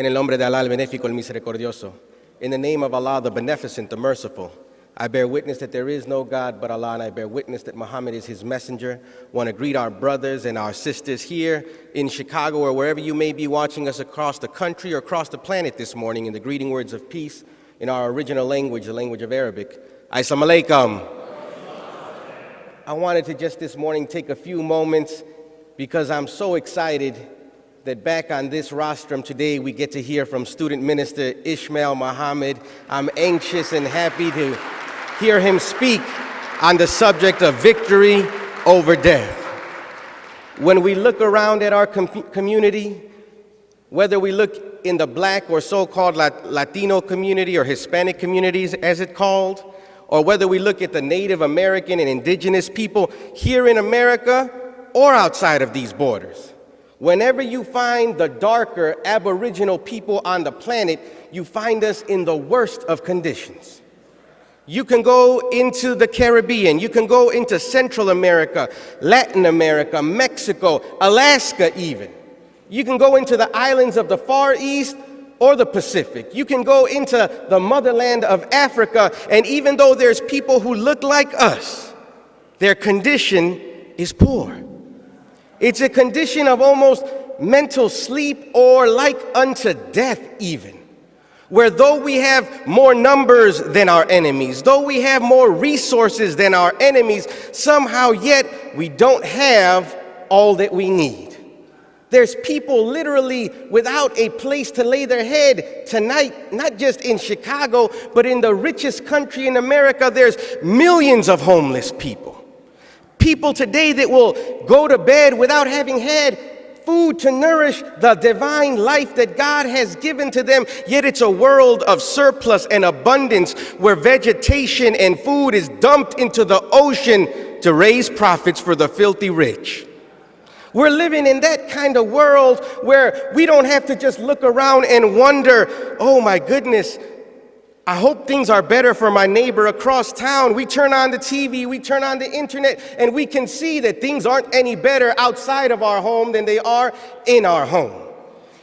En el nombre de Allah, el benéfico, el misericordioso. In the name of Allah, the beneficent, the merciful. I bear witness that there is no God but Allah, and I bear witness that Muhammad is his messenger. I want to greet our brothers and our sisters here in Chicago or wherever you may be watching us across the country or across the planet this morning in the greeting words of peace in our original language, the language of Arabic. Assalamu alaikum. I wanted to just this morning take a few moments because I'm so excited that back on this rostrum today we get to hear from student minister Ishmael Muhammad. I'm anxious and happy to hear him speak on the subject of victory over death. When we look around at our community, whether we look in the black or so-called Latino community or Hispanic communities as it's called, or whether we look at the Native American and indigenous people here in America or outside of these borders, whenever you find the darker Aboriginal people on the planet, you find us in the worst of conditions. You can go into the Caribbean, you can go into Central America, Latin America, Mexico, Alaska even. You can go into the islands of the Far East or the Pacific. You can go into the motherland of Africa, and even though there's people who look like us, their condition is poor. It's a condition of almost mental sleep or like unto death even, where though we have more numbers than our enemies, though we have more resources than our enemies, somehow yet we don't have all that we need. There's people literally without a place to lay their head tonight, not just in Chicago, but in the richest country in America, there's millions of homeless people. People today that will go to bed without having had food to nourish the divine life that God has given to them, yet it's a world of surplus and abundance where vegetation and food is dumped into the ocean to raise profits for the filthy rich. We're living in that kind of world where we don't have to just look around and wonder, oh my goodness, I hope things are better for my neighbor across town. We turn on the TV, we turn on the internet, and we can see that things aren't any better outside of our home than they are in our home.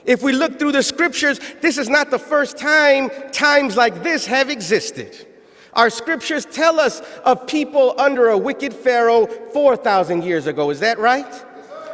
If we look through the scriptures, this is not the first time times like this have existed. Our scriptures tell us of people under a wicked Pharaoh 4,000 years ago. Is that right?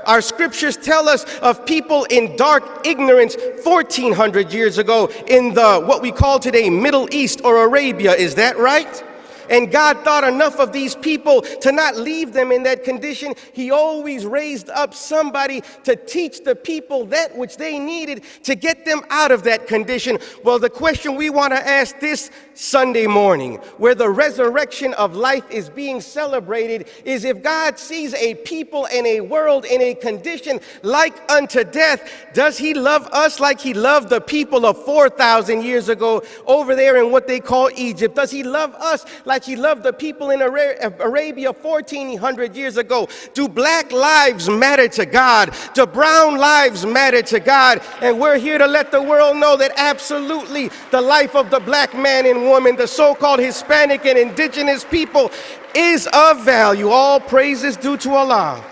Our scriptures tell us of people in dark ignorance 1,400 years ago in the what we call today Middle East or Arabia. Is that right? And God thought enough of these people to not leave them in that condition. He always raised up somebody to teach the people that which they needed to get them out of that condition. Well, the question we want to ask this Sunday morning, where the resurrection of life is being celebrated, is if God sees a people and a world in a condition like unto death, does he love us like he loved the people of 4,000 years ago over there in what they call Egypt? Does he love us like he loved the people in Arabia 1,400 years ago? Do black lives matter to God? Do brown lives matter to God? And we're here to let the world know that absolutely the life of the black man and woman, the so-called Hispanic and indigenous people, is of value. All praise is due to Allah.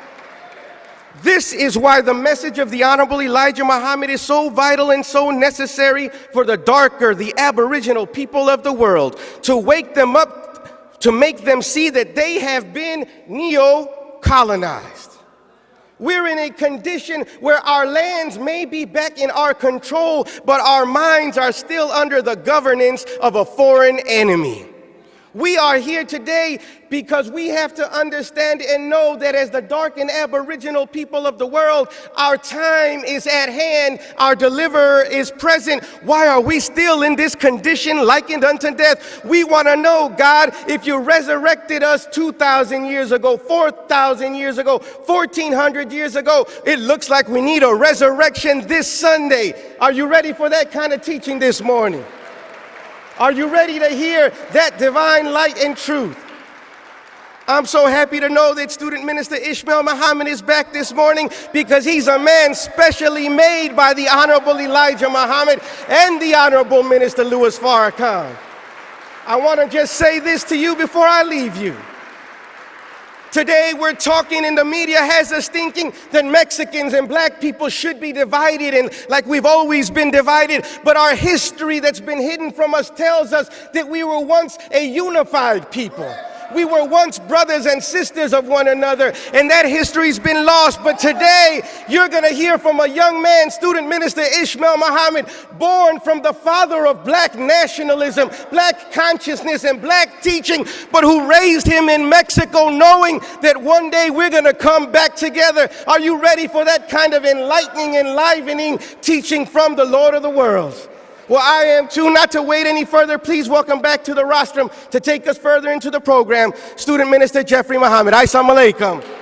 This is why the message of the Honorable Elijah Muhammad is so vital and so necessary for the darker, the Aboriginal people of the world, to wake them up, to make them see that they have been neo-colonized. We're in a condition where our lands may be back in our control, but our minds are still under the governance of a foreign enemy. We are here today because we have to understand and know that as the dark and Aboriginal people of the world, our time is at hand, our deliverer is present. Why are we still in this condition likened unto death? We want to know, God, if you resurrected us 2,000 years ago, 4,000 years ago, 1,400 years ago, it looks like we need a resurrection this Sunday. Are you ready for that kind of teaching this morning? Are you ready to hear that divine light and truth? I'm so happy to know that student minister Ishmael Muhammad is back this morning because he's a man specially made by the Honorable Elijah Muhammad and the Honorable Minister Louis Farrakhan. I want to just say this to you before I leave you. Today we're talking and the media has us thinking that Mexicans and black people should be divided and like we've always been divided. But our history that's been hidden from us tells us that we were once a unified people. We were once brothers and sisters of one another, and that history's been lost. But today, you're going to hear from a young man, student minister Ishmael Muhammad, born from the father of black nationalism, black consciousness, and black teaching, but who raised him in Mexico, knowing that one day we're going to come back together. Are you ready for that kind of enlightening, enlivening teaching from the Lord of the worlds? Well, I am too. Not to wait any further, please welcome back to the rostrum to take us further into the program, student minister Jeffrey Muhammad. Assalamu alaikum.